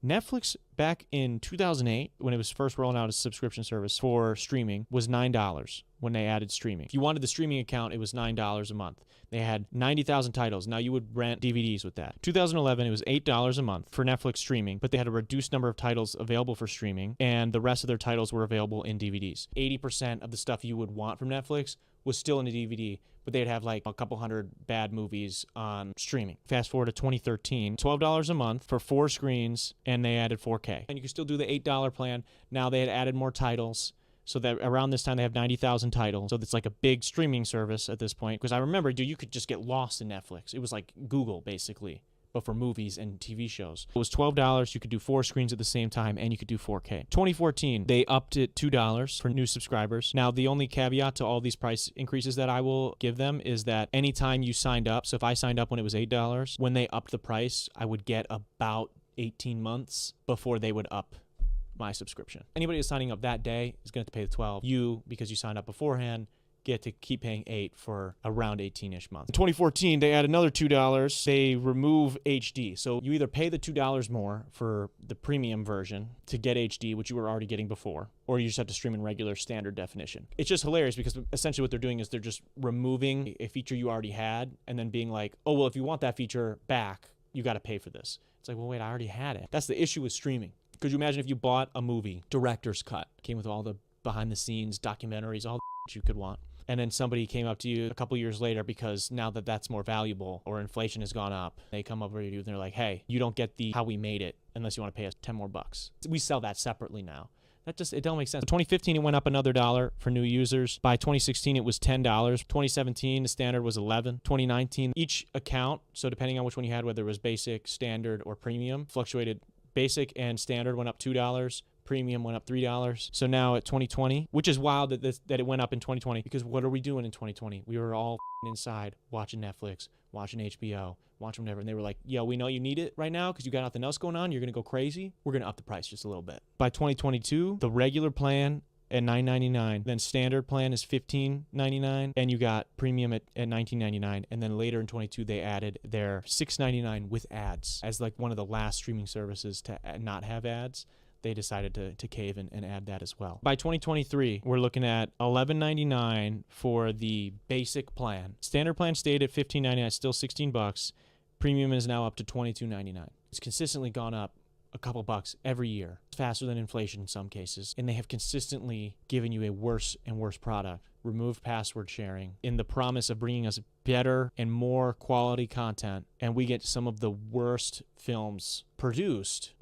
Netflix back in 2008, when it was first rolling out a subscription service for streaming, was $9 when they added streaming. If you wanted the streaming account, it was $9 a month. They had 90,000 titles. Now you would rent DVDs with that. 2011, it was $8 a month for Netflix streaming, but they had a reduced number of titles available for streaming, and the rest of their titles were available in DVDs. 80% of the stuff you would want from Netflix was still in a DVD, but they'd have like a couple hundred bad movies on streaming. Fast forward to 2013, $12 a month for 4 screens, and they added 4K. And you can still do the $8 plan. Now they had added more titles, so that around this time they have 90,000 titles. So it's like a big streaming service at this point. Because I remember, dude, you could just get lost in Netflix. It was like Google, basically, but for movies and TV shows. It was $12. You could do 4 screens at the same time, and you could do 4K. 2014, they upped it $2 for new subscribers. Now, the only caveat to all these price increases that I will give them is that anytime you signed up, so if I signed up when it was $8, when they upped the price, I would get about 18 months before they would up my subscription. Anybody who's signing up that day is going to have to pay the 12. You, because you signed up beforehand, get to keep paying 8 for around 18-ish months. In 2014, they add another $2. They remove HD. So you either pay the $2 more for the premium version to get HD, which you were already getting before, or you just have to stream in regular standard definition. It's just hilarious because essentially what they're doing is they're just removing a feature you already had and then being like, oh, well, if you want that feature back, you got to pay for this. It's like, well, wait, I already had it. That's the issue with streaming. Could you imagine if you bought a movie, director's cut, came with all the behind the scenes documentaries, all the you could want, and then somebody came up to you a couple years later because now that that's more valuable or inflation has gone up, they come over to you and they're like, hey, you don't get the how we made it unless you want to pay us 10 more bucks. We sell that separately now. It don't make sense. In 2015, it went up another $1 for new users. By 2016, it was $10. 2017, the standard was $11. 2019, each account, so depending on which one you had, whether it was basic, standard, or premium, fluctuated. Basic and standard went up $2. Premium went up $3. So now at 2020, which is wild that it went up in 2020, because what are we doing in 2020? We were all inside watching Netflix, watching HBO, watching whatever, and they were like, yo, we know you need it right now because you got nothing else going on. You're going to go crazy. We're going to up the price just a little bit. By 2022, the regular plan at $9.99, then standard plan is $15.99, and you got premium at $19.99, and then later in 22 they added their $6.99 with ads as like one of the last streaming services to not have ads. They decided to cave and add that as well. By 2023, we're looking at $11.99 for the basic plan. Standard plan stayed at $15.99, still $16. Premium is now up to $22.99. It's consistently gone up a couple bucks every year, faster than inflation in some cases, and they have consistently given you a worse and worse product. Removed password sharing in the promise of bringing us better and more quality content, and we get some of the worst films produced